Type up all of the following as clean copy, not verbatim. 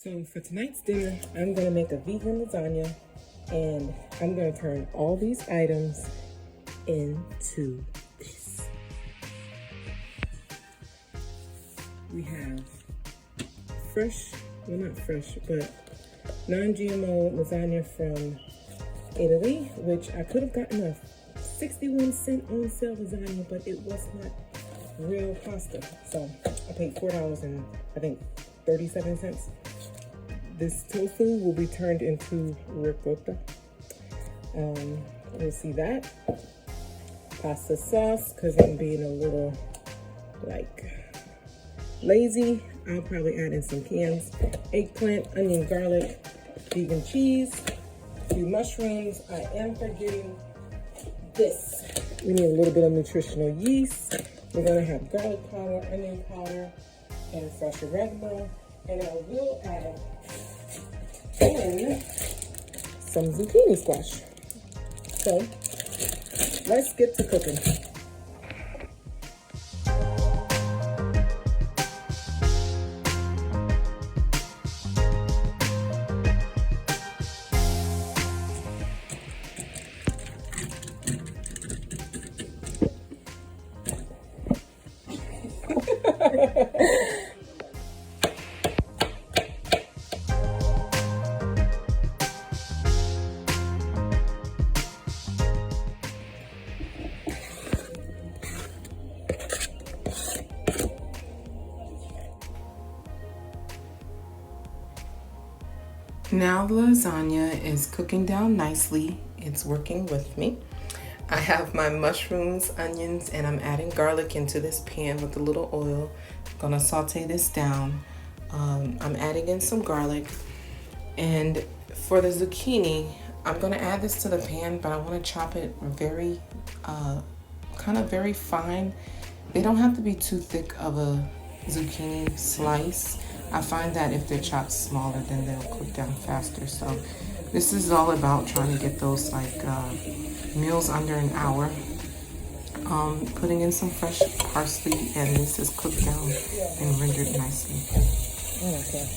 So for tonight's dinner, I'm gonna make a vegan lasagna, and I'm gonna turn all these items into this. We have fresh, well not fresh, but non-GMO lasagna from Italy, which I could have gotten a 61-cent on sale lasagna, but it was not real pasta. So I paid $4 and I think 37 cents. This tofu will be turned into ricotta. You'll see that. Pasta sauce, because I'm being a little lazy. I'll probably add in some cans. Eggplant, onion, garlic, vegan cheese, a few mushrooms. I am forgetting this. We need a little bit of nutritional yeast. We're gonna have garlic powder, onion powder, and fresh oregano. And I will add in some zucchini squash. So let's get to cooking. Now the lasagna is cooking down nicely. It's working with me. I have my mushrooms, onions, and I'm adding garlic into this pan with a little oil. I'm gonna saute this down. I'm adding in some garlic. And for the zucchini, I'm gonna add this to the pan, but I wanna chop it very, very fine. They don't have to be too thick of a zucchini slice. I find that if they're chopped smaller, then they'll cook down faster. So this is all about trying to get those meals under an hour. Putting in some fresh parsley, and this is cooked down and rendered nicely. Okay.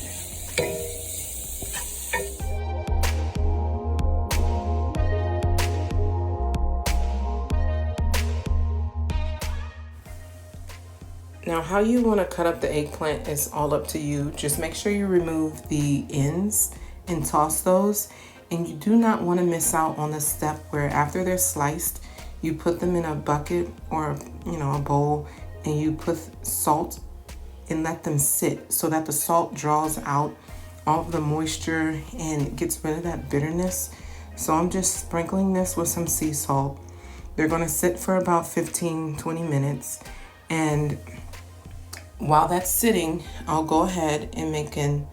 Now, how you want to cut up the eggplant is all up to you. Just make sure you remove the ends and toss those. And you do not want to miss out on the step where after they're sliced, you put them in a bucket or a bowl, and you put salt and let them sit so that the salt draws out all of the moisture and gets rid of that bitterness. So I'm just sprinkling this with some sea salt. They're going to sit for about 15-20 minutes. And while that's sitting, I'll go ahead and make in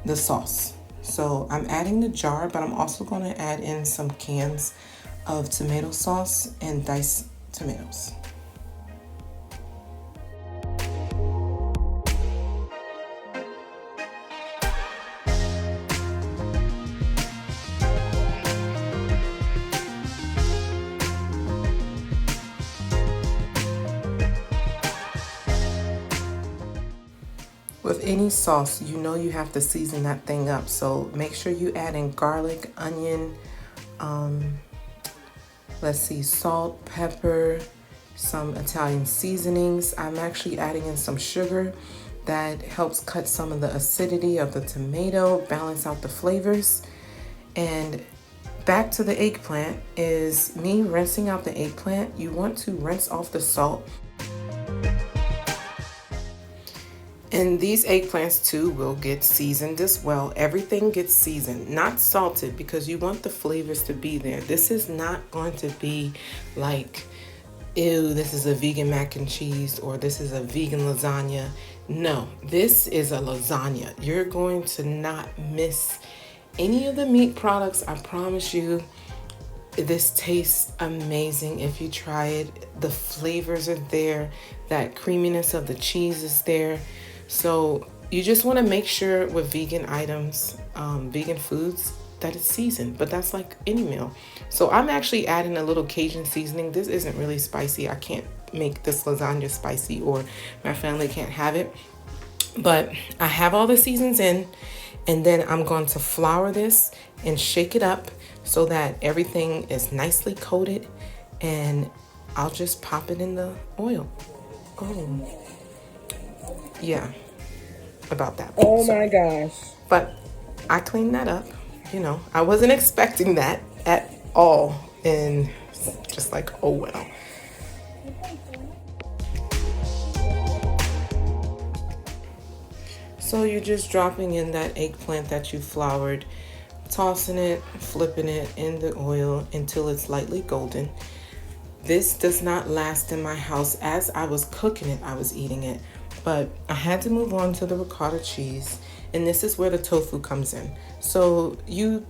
the sauce. So I'm adding the jar, but I'm also going to add in some cans of tomato sauce and diced tomatoes. With any sauce, you know you have to season that thing up. So make sure you add in garlic, onion, salt, pepper, some Italian seasonings. I'm actually adding in some sugar that helps cut some of the acidity of the tomato, balance out the flavors. And back to the eggplant is me rinsing out the eggplant. You want to rinse off the salt. And these eggplants too will get seasoned as well. Everything gets seasoned, not salted, because you want the flavors to be there. This is not going to be like, ew, this is a vegan mac and cheese, or this is a vegan lasagna. No, this is a lasagna. You're going to not miss any of the meat products. I promise you, this tastes amazing if you try it. The flavors are there. That creaminess of the cheese is there. So you just want to make sure with vegan items, vegan foods, that it's seasoned, but that's like any meal. So I'm actually adding a little Cajun seasoning. This isn't really spicy. I can't make this lasagna spicy, or my family can't have it. But I have all the seasons in, And then I'm going to flour this and shake it up so that everything is nicely coated, and I'll just pop it in the oil. Oh, yeah, about that. Oh my gosh. But I cleaned that up. You know, I wasn't expecting that at all. And just like, oh well. So you're just dropping in that eggplant that you floured, tossing it, flipping it in the oil until it's lightly golden. This does not last in my house. As I was cooking it, I was eating it. But I had to move on to the ricotta cheese. And this is where the tofu comes in. So you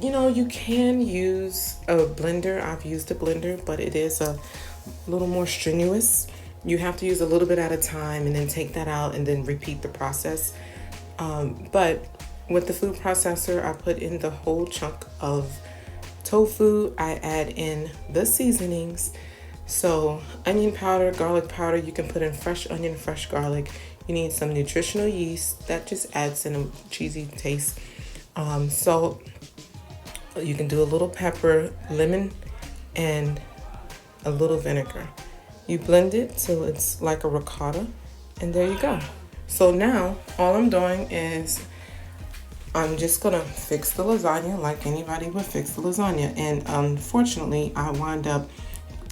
can use a blender. I've used a blender, but it is a little more strenuous. You have to use a little bit at a time and then take that out and then repeat the process. But with the food processor, I put in the whole chunk of tofu. I add in the seasonings. So onion powder, garlic powder, you can put in fresh onion, fresh garlic. You need some nutritional yeast that just adds in a cheesy taste. Salt, you can do a little pepper, lemon, and a little vinegar. You blend it till it's like a ricotta, and there you go. So now all I'm doing is I'm just gonna fix the lasagna like anybody would fix the lasagna. And unfortunately, I wound up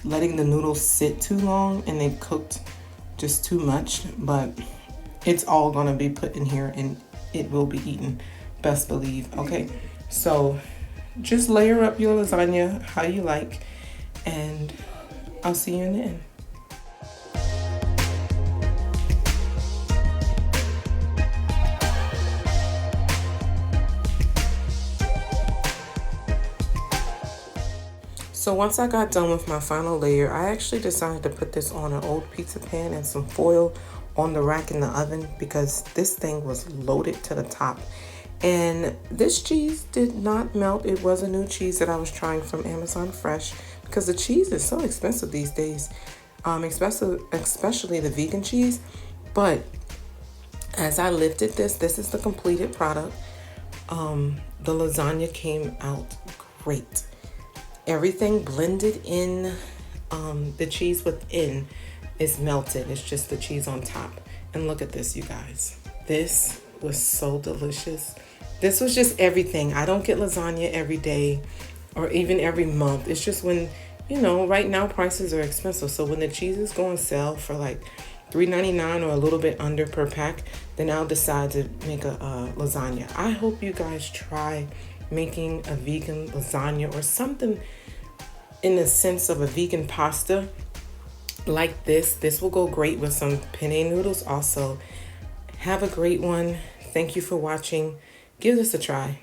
letting the noodles sit too long and they cooked just too much, but it's all gonna be put in here and it will be eaten, best believe. Okay, so just layer up your lasagna how you like, and I'll see you in the end. So once I got done with my final layer, I actually decided to put this on an old pizza pan and some foil on the rack in the oven because this thing was loaded to the top. And this cheese did not melt. It was a new cheese that I was trying from Amazon Fresh because the cheese is so expensive these days, especially the vegan cheese. But as I lifted this is the completed product. The lasagna came out great. Everything blended in, the cheese within is melted. It's just the cheese on top. And look at this, you guys. This was so delicious. This was just everything. I don't get lasagna every day or even every month. It's just when, right now prices are expensive. So when the cheese is going sale for like $3.99 or a little bit under per pack, then I'll decide to make a lasagna. I hope you guys try making a vegan lasagna or something in the sense of a vegan pasta like this. This will go great with some penne noodles also. Have a great one. Thank you for watching. Give this a try.